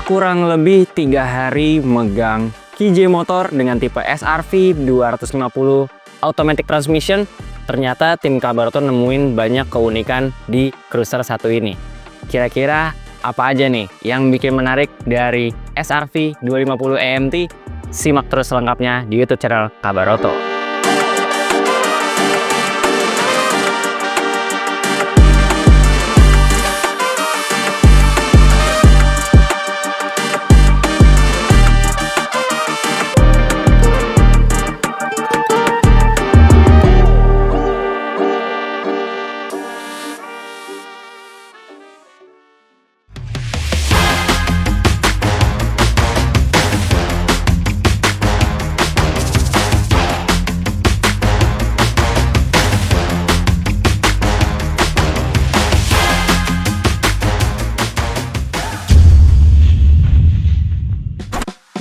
kurang lebih 3 hari megang KJ motor dengan tipe SRV 250 automatic transmission, ternyata tim Kabaroto nemuin banyak keunikan di Cruiser 1 ini. Kira-kira apa aja nih yang bikin menarik dari SRV 250 EMT? Simak terus selengkapnya di YouTube channel Kabaroto.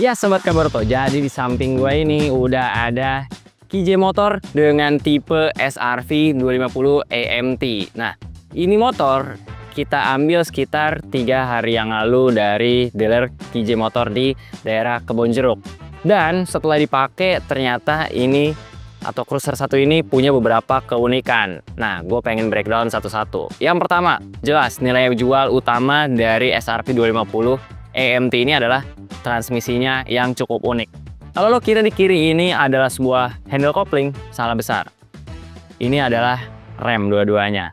Ya Sobat Kabaroto, jadi di samping gue ini udah ada KJ motor dengan tipe SRV 250 EMT. Nah, ini motor kita ambil sekitar 3 hari yang lalu dari dealer KJ motor di daerah Kebonjeruk. Dan setelah dipakai ternyata ini atau Cruiser 1 ini punya beberapa keunikan. Nah, gue pengen breakdown satu-satu. Yang pertama, jelas nilai jual utama dari SRV 250 EMT ini adalah transmisinya yang cukup unik. Kalau lo kira di kiri ini adalah sebuah handle coupling, salah besar. Ini adalah rem dua-duanya.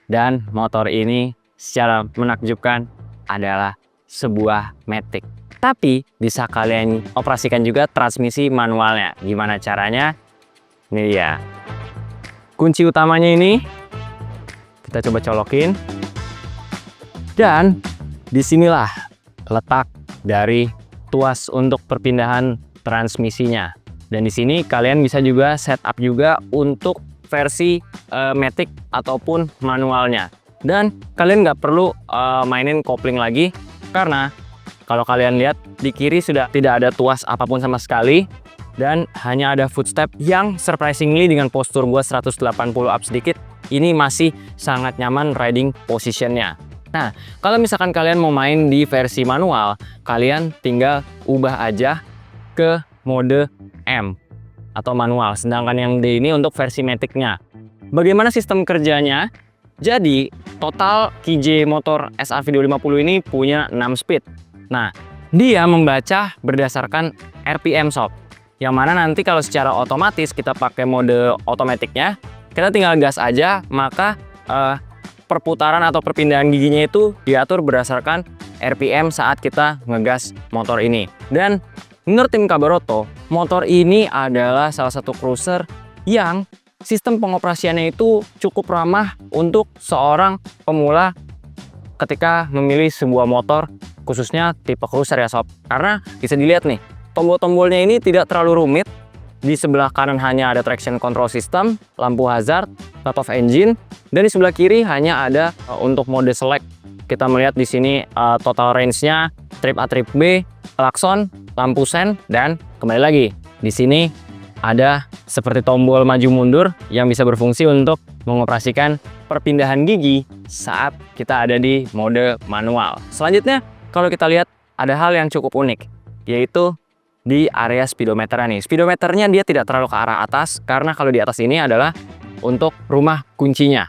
Dan motor ini secara menakjubkan adalah sebuah matic. Tapi bisa kalian operasikan juga transmisi manualnya. Gimana caranya? Ini dia. Kunci utamanya ini kita coba colokin. Dan disinilah letak dari tuas untuk perpindahan transmisinya. Dan di sini kalian bisa juga setup juga untuk versi matic ataupun manualnya. Dan kalian nggak perlu mainin kopling lagi, karena kalau kalian lihat di kiri sudah tidak ada tuas apapun sama sekali, dan hanya ada footstep yang surprisingly dengan postur gua 180 up sedikit, ini masih sangat nyaman riding positionnya. Nah, kalau misalkan kalian mau main di versi manual, kalian tinggal ubah aja ke mode M atau manual. Sedangkan yang D ini untuk versi matic-nya. Bagaimana sistem kerjanya? Jadi, total KJ motor SRV 250 ini punya 6 speed. Nah, dia membaca berdasarkan RPM sob. Yang mana nanti kalau secara otomatis kita pakai mode otomatiknya, kita tinggal gas aja, maka perputaran atau perpindahan giginya itu diatur berdasarkan RPM saat kita ngegas motor ini. Dan menurut tim Kabaroto, motor ini adalah salah satu cruiser yang sistem pengoperasiannya itu cukup ramah untuk seorang pemula ketika memilih sebuah motor, khususnya tipe cruiser ya sob. Karena bisa dilihat nih, tombol-tombolnya ini tidak terlalu rumit. Di sebelah kanan hanya ada traction control system, lampu hazard, start of engine, dan di sebelah kiri hanya ada untuk mode select. Kita melihat di sini total range-nya, trip A, trip B, klakson, lampu sen, dan kembali lagi di sini ada seperti tombol maju mundur yang bisa berfungsi untuk mengoperasikan perpindahan gigi saat kita ada di mode manual. Selanjutnya, kalau kita lihat ada hal yang cukup unik, yaitu di area speedometernya nih. Speedometernya dia tidak terlalu ke arah atas, karena kalau di atas ini adalah untuk rumah kuncinya.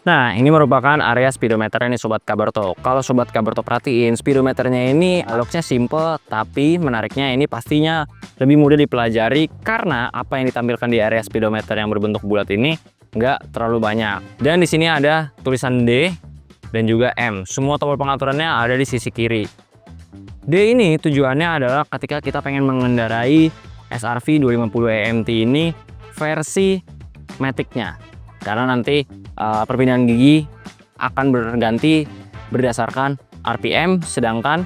Nah, ini merupakan area speedometernya nih Sobat Kabaroto. Kalau Sobat Kabaroto perhatiin, speedometernya ini looknya simple, tapi menariknya ini pastinya lebih mudah dipelajari, karena apa yang ditampilkan di area speedometer yang berbentuk bulat ini nggak terlalu banyak. Dan di sini ada tulisan D dan juga M. Semua tombol pengaturannya ada di sisi kiri. D ini tujuannya adalah ketika kita pengen mengendarai SRV 250 EMT ini versi matic-nya. Karena nanti perpindahan gigi akan berganti berdasarkan RPM, sedangkan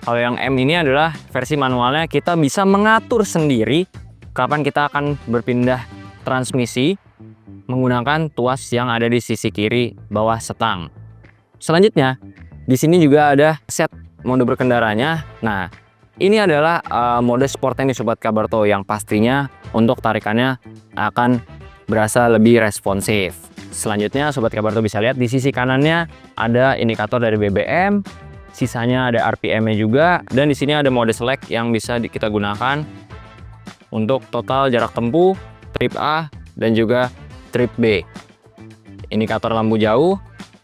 kalau yang M ini adalah versi manualnya, kita bisa mengatur sendiri kapan kita akan berpindah transmisi menggunakan tuas yang ada di sisi kiri bawah setang. Selanjutnya, di sini juga ada set mode berkendaranya. Nah, ini adalah mode sportnya nih Sobat Kabaroto, yang pastinya untuk tarikannya akan berasa lebih responsif. Selanjutnya Sobat Kabaroto bisa lihat di sisi kanannya ada indikator dari BBM, sisanya ada RPM-nya juga, dan di sini ada mode select yang bisa kita gunakan untuk total jarak tempuh, trip A dan juga trip B. Indikator lampu jauh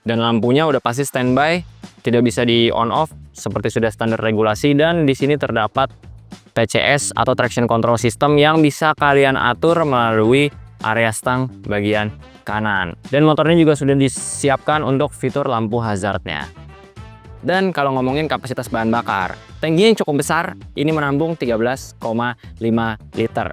dan lampunya udah pasti standby, tidak bisa di on off seperti sudah standar regulasi, dan di sini terdapat TCS atau traction control system yang bisa kalian atur melalui area stang bagian kanan. Dan motornya juga sudah disiapkan untuk fitur lampu hazardnya. Dan kalau ngomongin kapasitas bahan bakar, tangkinya yang cukup besar, ini menampung 13,5 liter.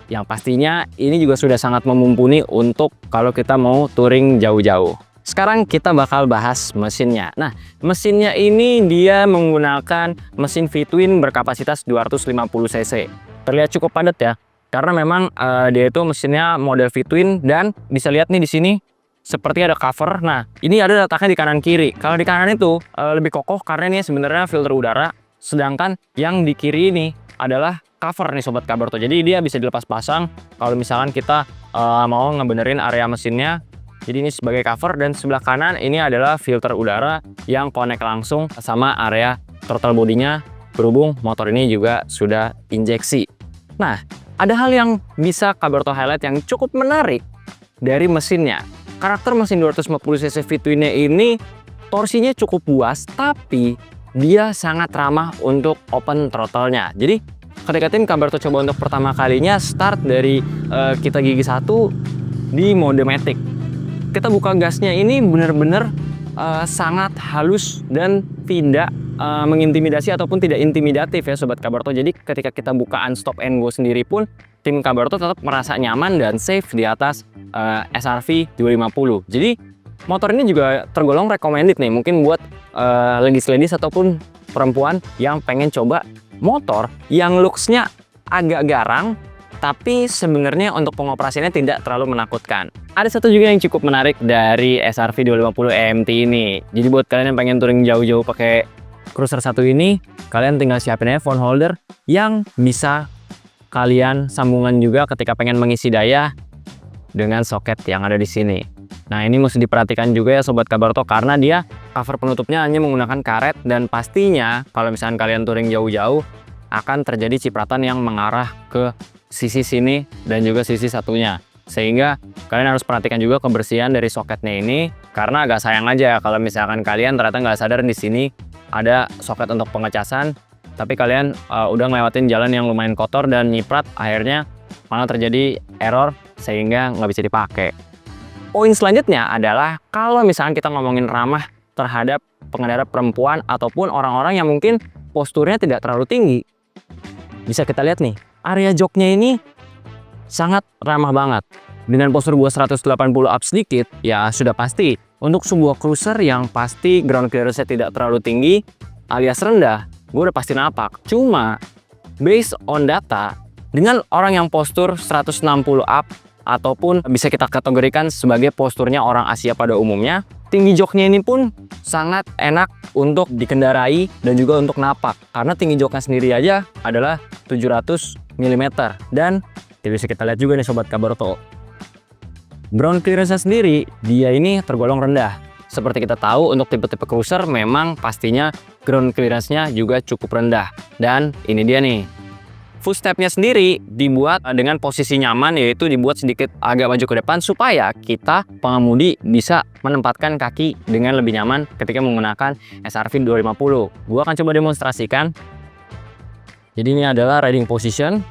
Yang pastinya ini juga sudah sangat memumpuni untuk kalau kita mau touring jauh-jauh. Sekarang kita bakal bahas mesinnya. Nah, mesinnya ini dia menggunakan mesin V-twin berkapasitas 250 cc. Terlihat cukup padat ya, karena memang dia itu mesinnya model V-twin, dan bisa lihat nih di sini seperti ada cover. Nah, ini ada letaknya di kanan kiri. Kalau di kanan itu lebih kokoh karena ini sebenarnya filter udara, sedangkan yang di kiri ini adalah cover nih Sobat Kabarto. Jadi dia bisa dilepas pasang kalau misalkan kita mau ngebenerin area mesinnya. Jadi ini sebagai cover, dan sebelah kanan ini adalah filter udara yang connect langsung sama area throttle bodinya, berhubung motor ini juga sudah injeksi. Nah, ada hal yang bisa Kabarto highlight yang cukup menarik dari mesinnya. Karakter mesin 250cc V-twin-nya ini torsinya cukup puas, tapi dia sangat ramah untuk open throttle-nya. Jadi ketika tim Kabarto coba untuk pertama kalinya start dari kita gigi 1 di mode matic. Kita buka gasnya ini benar-benar sangat halus dan tidak mengintimidasi ataupun tidak intimidatif ya Sobat Kabarto. Jadi ketika kita bukaan stop and go sendiri pun tim Kabarto tetap merasa nyaman dan safe di atas SRV 250. Jadi motor ini juga tergolong recommended nih mungkin buat ladies ataupun perempuan yang pengen coba motor yang looks-nya agak garang, tapi sebenarnya untuk pengoperasiannya tidak terlalu menakutkan. Ada satu juga yang cukup menarik dari SRV 250 EMT ini. Jadi buat kalian yang pengen touring jauh-jauh pakai Cruiser 1 ini, kalian tinggal siapin aja phone holder yang bisa kalian sambungan juga ketika pengen mengisi daya dengan soket yang ada di sini. Nah, ini mesti diperhatikan juga ya Sobat Kabarto, karena dia cover penutupnya hanya menggunakan karet, dan pastinya kalau misalkan kalian touring jauh-jauh akan terjadi cipratan yang mengarah ke sisi sini dan juga sisi satunya. Sehingga kalian harus perhatikan juga kebersihan dari soketnya ini, karena agak sayang aja kalau misalkan kalian ternyata nggak sadar di sini ada soket untuk pengecasan, tapi kalian udah ngelewatin jalan yang lumayan kotor dan nyiprat, akhirnya malah terjadi error sehingga nggak bisa dipakai. Poin selanjutnya adalah kalau misalkan kita ngomongin ramah terhadap pengendara perempuan ataupun orang-orang yang mungkin posturnya tidak terlalu tinggi, bisa kita lihat nih, area joknya ini sangat ramah banget. Dengan postur gua 180 up sedikit, ya sudah pasti untuk sebuah cruiser yang pasti ground clearance-nya tidak terlalu tinggi alias rendah, gue udah pasti napak. Cuma based on data, dengan orang yang postur 160 up ataupun bisa kita kategorikan sebagai posturnya orang Asia pada umumnya, tinggi joknya ini pun sangat enak untuk dikendarai dan juga untuk napak, karena tinggi joknya sendiri aja adalah 700 mm. Dan bisa kita lihat juga nih Sobat Kabarto, ground clearance sendiri dia ini tergolong rendah. Seperti kita tahu untuk tipe-tipe cruiser memang pastinya ground clearance-nya juga cukup rendah. Dan ini dia nih, footstep-nya sendiri dibuat dengan posisi nyaman, yaitu dibuat sedikit agak maju ke depan supaya kita pengemudi bisa menempatkan kaki dengan lebih nyaman ketika menggunakan SRV 250. Gua akan coba demonstrasikan. Jadi ini adalah riding position,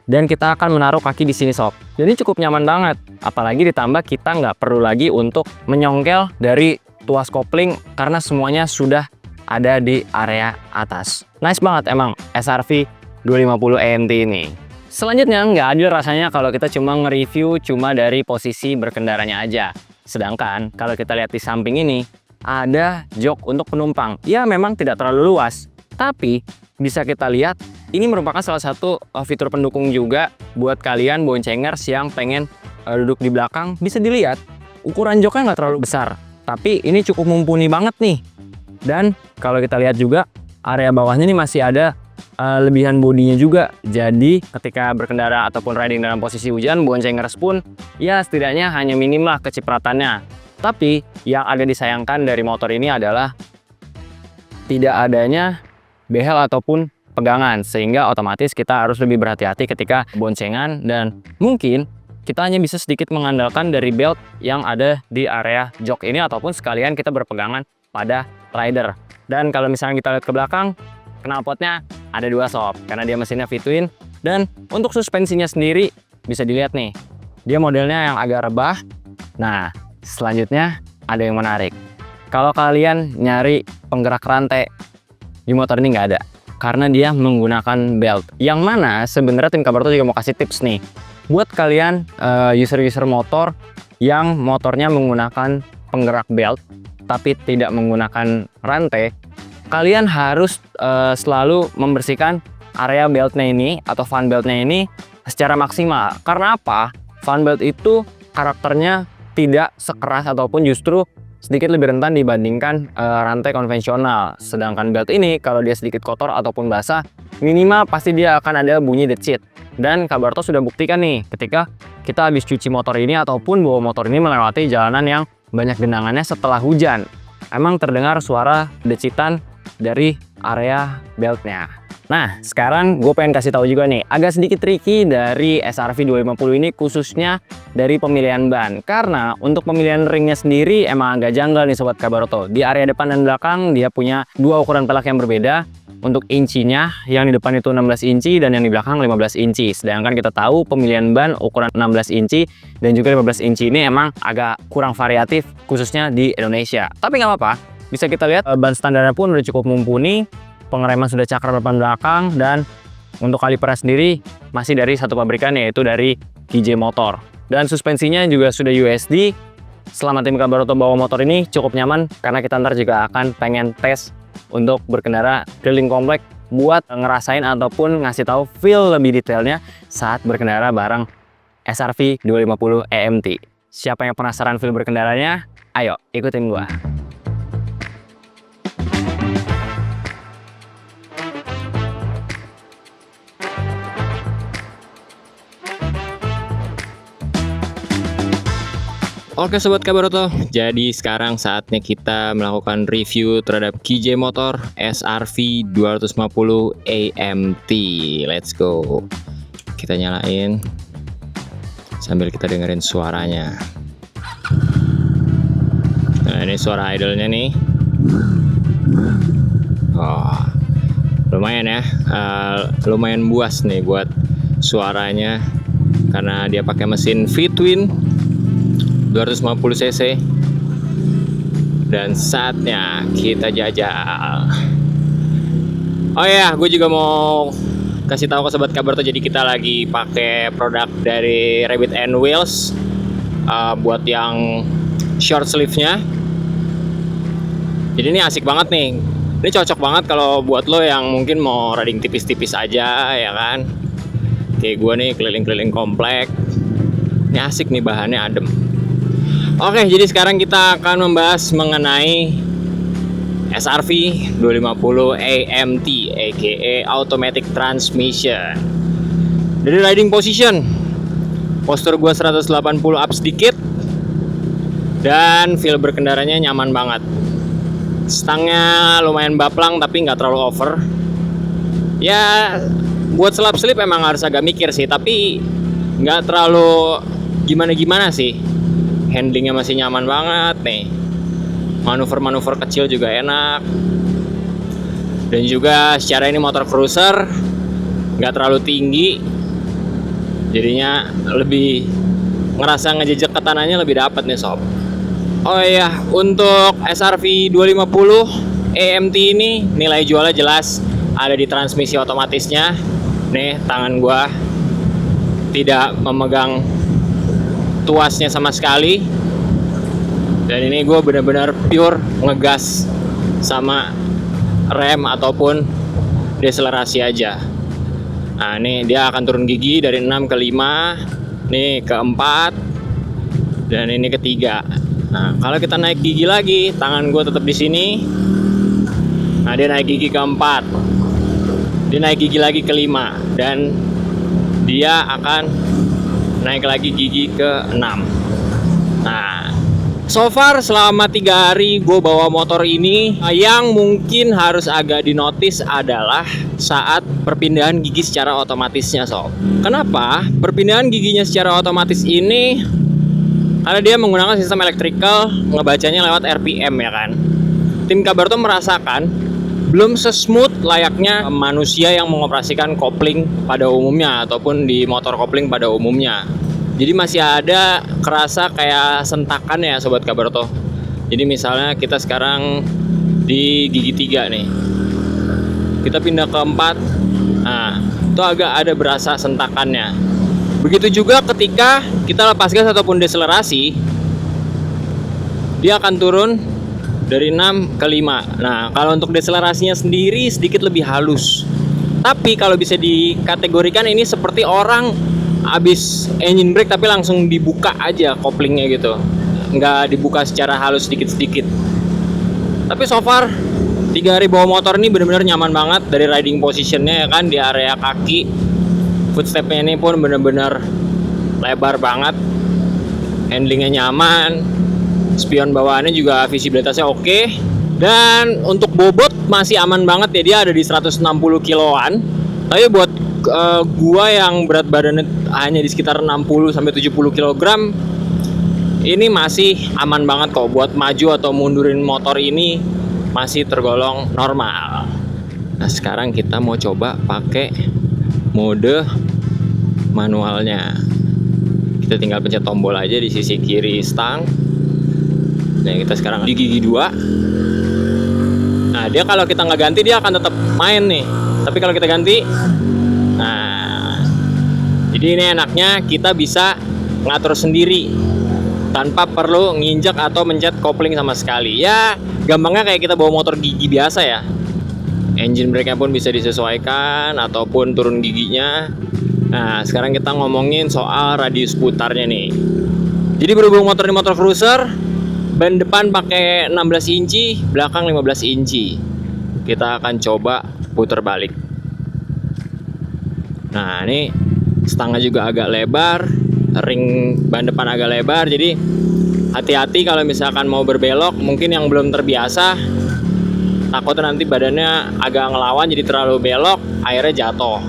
dan kita akan menaruh kaki di sini sob. Jadi cukup nyaman banget. Apalagi ditambah kita nggak perlu lagi untuk menyongkel dari tuas kopling karena semuanya sudah ada di area atas. Nice banget emang SRV 250 EMT ini. Selanjutnya nggak adil rasanya kalau kita cuma nge-review cuma dari posisi berkendaranya aja. Sedangkan kalau kita lihat di samping ini ada jok untuk penumpang. Ya memang tidak terlalu luas, tapi bisa kita lihat ini merupakan salah satu fitur pendukung juga buat kalian boncengers yang pengen duduk di belakang. Bisa dilihat ukuran joknya nggak terlalu besar, tapi ini cukup mumpuni banget nih. Dan kalau kita lihat juga area bawahnya ini masih ada lebihan bodinya juga. Jadi ketika berkendara ataupun riding dalam posisi hujan, boncengers pun ya setidaknya hanya minim lah kecipratannya. Tapi yang agak disayangkan dari motor ini adalah tidak adanya behel ataupun pegangan, sehingga otomatis kita harus lebih berhati-hati ketika boncengan, dan mungkin kita hanya bisa sedikit mengandalkan dari belt yang ada di area jok ini, ataupun sekalian kita berpegangan pada rider. Dan kalau misalnya kita lihat ke belakang, knalpotnya ada 2 sob karena dia mesinnya V-twin. Dan untuk suspensinya sendiri bisa dilihat nih, dia modelnya yang agak rebah. Nah, selanjutnya ada yang menarik. Kalau kalian nyari penggerak rantai di motor ini nggak ada, karena dia menggunakan belt. Yang mana sebenarnya tim Kabarto juga mau kasih tips nih buat kalian user-user motor yang motornya menggunakan penggerak belt tapi tidak menggunakan rantai. Kalian harus selalu membersihkan area beltnya ini atau fan beltnya ini secara maksimal. Karena apa? Fan belt itu karakternya tidak sekeras ataupun justru sedikit lebih rentan dibandingkan rantai konvensional. Sedangkan belt ini kalau dia sedikit kotor ataupun basah, minimal pasti dia akan ada bunyi decit. Dan Kabarto sudah buktikan nih ketika kita habis cuci motor ini ataupun bawa motor ini melewati jalanan yang banyak genangannya setelah hujan, emang terdengar suara decitan dari area beltnya. Nah, sekarang gue pengen kasih tahu juga nih, agak sedikit tricky dari SRV 250 ini, khususnya dari pemilihan ban. Karena untuk pemilihan ringnya sendiri emang agak janggal nih Sobat Kabarto. Di area depan dan belakang dia punya 2 ukuran pelek yang berbeda. Untuk incinya, yang di depan itu 16 inci dan yang di belakang 15 inci. Sedangkan kita tahu pemilihan ban ukuran 16 inci dan juga 15 inci ini emang agak kurang variatif, khususnya di Indonesia. Tapi nggak apa-apa, bisa kita lihat ban standarnya pun udah cukup mumpuni. Pengereman sudah cakram depan belakang, dan untuk kalipernya sendiri masih dari satu pabrikan, yaitu dari KJ Motor. Dan suspensinya juga sudah USD. Selama tim Kabarto bawa motor ini cukup nyaman, karena kita ntar juga akan pengen tes untuk berkendara keliling komplek buat ngerasain ataupun ngasih tahu feel lebih detailnya saat berkendara bareng SRV 250 EMT. Siapa yang penasaran feel berkendaranya? Ayo ikutin gua. Oke Sobat Kabarto, jadi sekarang saatnya kita melakukan review terhadap KJ Motor SRV 250 AMT. Let's go. Kita nyalain sambil kita dengerin suaranya. Nah, ini suara idle-nya nih. Oh, lumayan ya, lumayan buas nih buat suaranya, karena dia pakai mesin V-twin 250 cc. Dan saatnya kita jajal. Oh ya, gue juga mau kasih tahu ke Sobat Kabarto, jadi kita lagi pakai produk dari Rabbit and Wheels buat yang short sleeve-nya. Jadi ini asik banget nih. Ini cocok banget kalau buat lo yang mungkin mau riding tipis-tipis aja, ya kan. Kayak gue nih keliling-keliling komplek. Ini asik nih, bahannya adem. Oke, jadi sekarang kita akan membahas mengenai SRV 250 AMT aka Automatic Transmission. Dari riding position, postur gua 180 up sedikit, dan feel berkendaranya nyaman banget. Stangnya lumayan baplang tapi nggak terlalu over. Ya, buat selap-selip emang harus agak mikir sih, tapi nggak terlalu gimana-gimana sih. Handlingnya masih nyaman banget nih. Manuver-manuver kecil juga enak. Dan juga secara ini motor cruiser, nggak terlalu tinggi, jadinya lebih ngerasa ngejejak ke tanahnya lebih dapat nih sob. Oh iya, untuk SRV 250 AMT ini nilai jualnya jelas ada di transmisi otomatisnya. Nih, tangan gua tidak memegang tuasnya sama sekali, dan ini gue benar-benar pure ngegas sama rem ataupun deselerasi aja. Nah, ini dia akan turun gigi dari 6 ke 5, nih ke 4, dan ini ke 3. Nah, kalau kita naik gigi lagi, tangan gue tetap di sini. Nah, dia naik gigi ke 4, dia naik gigi lagi ke 5, dan dia akan naik lagi gigi ke 6. Nah, So far selama 3 hari gue bawa motor ini, yang mungkin harus agak dinotis adalah saat perpindahan gigi secara otomatisnya sob. Kenapa? Perpindahan giginya secara otomatis ini karena dia menggunakan sistem electrical, ngebacanya lewat RPM ya kan. Tim Kabarto merasakan belum sesmooth layaknya manusia yang mengoperasikan kopling pada umumnya ataupun di motor kopling pada umumnya. Jadi masih ada kerasa kayak sentakan ya Sobat Kabarto. Jadi misalnya kita sekarang di gigi 3 nih, kita pindah ke 4, nah itu agak ada berasa sentakannya. Begitu juga ketika kita lepas gas ataupun deselerasi, dia akan turun dari 6 ke 5. Nah kalau untuk deselerasinya sendiri sedikit lebih halus. Tapi kalau bisa dikategorikan ini seperti orang abis engine brake tapi langsung dibuka aja koplingnya gitu, nggak dibuka secara halus sedikit-sedikit. Tapi so far 3 hari bawa motor ini benar-benar nyaman banget. Dari riding positionnya ya kan, di area kaki, footstepnya ini pun benar-benar lebar banget, handlingnya nyaman, spion bawaannya juga visibilitasnya oke. Dan untuk bobot masih aman banget ya, dia ada di 160 kiloan. Tapi buat gua yang berat badannya hanya di sekitar 60 sampai 70 kg, ini masih aman banget kok. Buat maju atau mundurin motor ini masih tergolong normal. Nah sekarang kita mau coba pakai mode manualnya. Kita tinggal pencet tombol aja di sisi kiri stang. Nah kita sekarang di gigi 2. Nah dia kalau kita nggak ganti dia akan tetap main nih. Tapi kalau kita ganti, nah jadi ini enaknya kita bisa ngatur sendiri tanpa perlu nginjak atau mencet kopling sama sekali. Ya gampangnya kayak kita bawa motor gigi biasa ya. Engine brake-nya pun bisa disesuaikan ataupun turun giginya. Nah sekarang kita ngomongin soal radius putarnya nih. Jadi berhubung motor ini motor cruiser, ban depan pakai 16 inci, belakang 15 inci. Kita akan coba putar balik. Nah ini stangnya juga agak lebar, ring ban depan agak lebar, jadi hati-hati kalau misalkan mau berbelok. Mungkin yang belum terbiasa takutnya nanti badannya agak ngelawan jadi terlalu belok, akhirnya jatuh.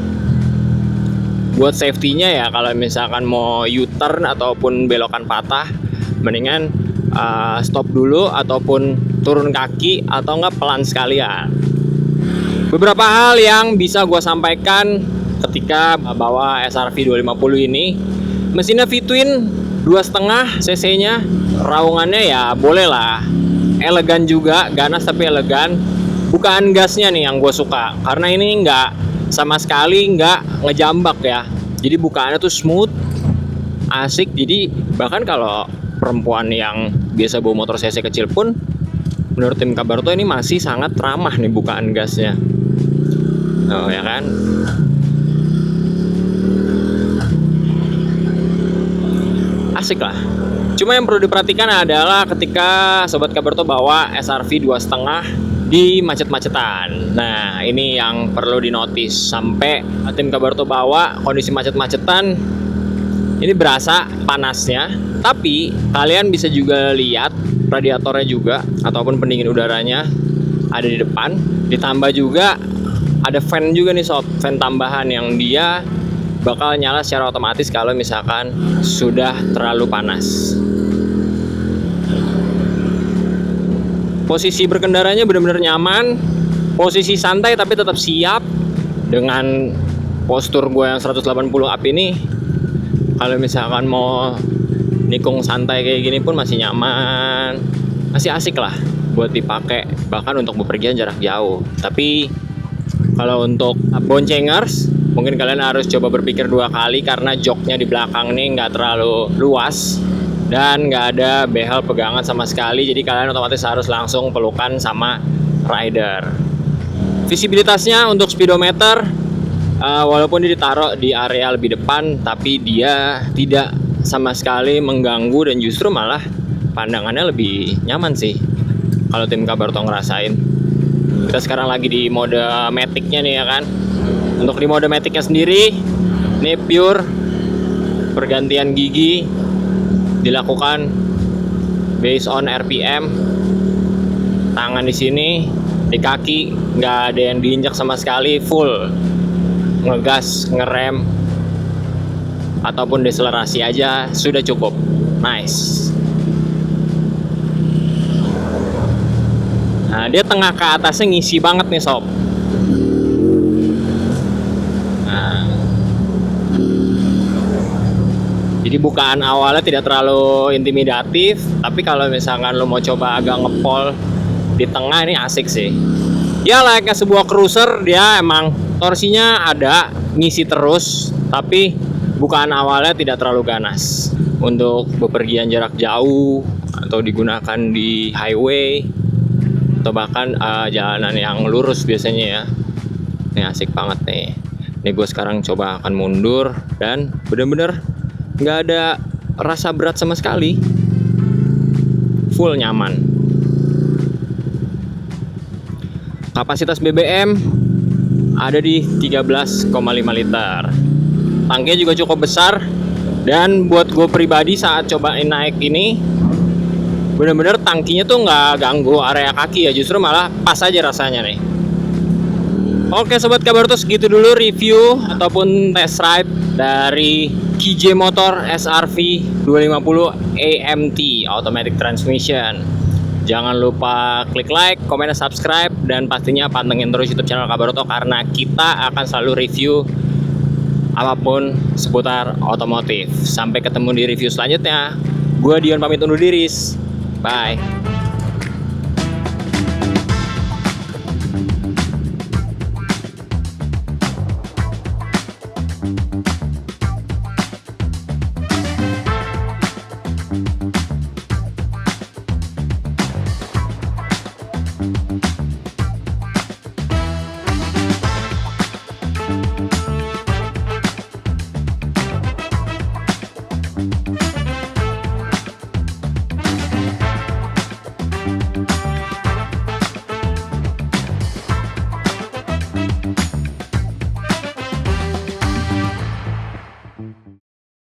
Buat safety-nya ya kalau misalkan mau U-turn ataupun belokan patah, mendingan stop dulu ataupun turun kaki atau enggak pelan sekalian. Beberapa hal yang bisa gue sampaikan ketika bawa SRV 250 ini, mesinnya V-twin 2,5 cc nya, raungannya ya boleh lah, elegan juga, ganas tapi elegan. Bukaan gasnya nih yang gue suka, karena ini nggak sama sekali nggak ngejambak ya, jadi bukaannya tuh smooth, asik. Jadi bahkan kalau perempuan yang biasa bawa motor cc kecil pun, menurut tim Kabarto ini masih sangat ramah nih bukaan gasnya. Oh ya kan. Asik lah. Cuma yang perlu diperhatikan adalah ketika Sobat Kabarto bawa SRV 2,5 di macet-macetan. Nah ini yang perlu dinotis. Sampai tim Kabarto bawa kondisi macet-macetan, ini berasa panasnya. Tapi kalian bisa juga lihat radiatornya juga ataupun pendingin udaranya ada di depan. Ditambah juga ada fan juga nih sob, fan tambahan yang dia bakal nyala secara otomatis kalau misalkan sudah terlalu panas. Posisi berkendaranya benar-benar nyaman, posisi santai tapi tetap siap. Dengan postur gue yang 180 up ini, kalau misalkan mau nikung santai kayak gini pun masih nyaman, masih asik lah buat dipakai, bahkan untuk bepergian jarak jauh. Tapi kalau untuk boncengers, mungkin kalian harus coba berpikir 2 kali karena joknya di belakang nih nggak terlalu luas dan nggak ada behel pegangan sama sekali. Jadi kalian otomatis harus langsung pelukan sama rider. Visibilitasnya untuk speedometer, walaupun dia ditaruh di area lebih depan, tapi dia tidak sama sekali mengganggu dan justru malah pandangannya lebih nyaman sih kalau tim Kabarto ngerasain. Kita sekarang lagi di mode matic-nya nih ya kan. Untuk di mode matic-nya sendiri, ini pure pergantian gigi dilakukan based on RPM. Tangan di sini, di kaki nggak ada yang diinjak sama sekali, full ngegas, ngerem ataupun deselerasi aja sudah cukup. Nice. Nah, dia tengah ke atasnya ngisi banget nih sob. Nah, jadi bukaan awalnya tidak terlalu intimidatif, tapi kalau misalkan lo mau coba agak ngepol di tengah ini asik sih. Ya layaknya sebuah cruiser, dia emang torsinya ada, ngisi terus, tapi bukaan awalnya tidak terlalu ganas. Untuk bepergian jarak jauh atau digunakan di highway atau bahkan jalanan yang lurus biasanya ya. Ini asik banget nih. Nih gue sekarang coba akan mundur dan bener-bener nggak ada rasa berat sama sekali, full nyaman. Kapasitas BBM ada di 13,5 liter. Tangkinya juga cukup besar, dan buat gue pribadi saat cobain naik ini bener-bener tangkinya tuh nggak ganggu area kaki ya, justru malah pas aja rasanya nih. Oke sobat Kabaroto, segitu dulu review ataupun test ride dari KJ Motor SR-V 250 AMT Automatic Transmission. Jangan lupa klik like, komen, dan subscribe, dan pastinya pantengin terus YouTube channel Kabaroto karena kita akan selalu review apapun seputar otomotif. Sampai ketemu di review selanjutnya. Gue Dion pamit undur diri. Bye.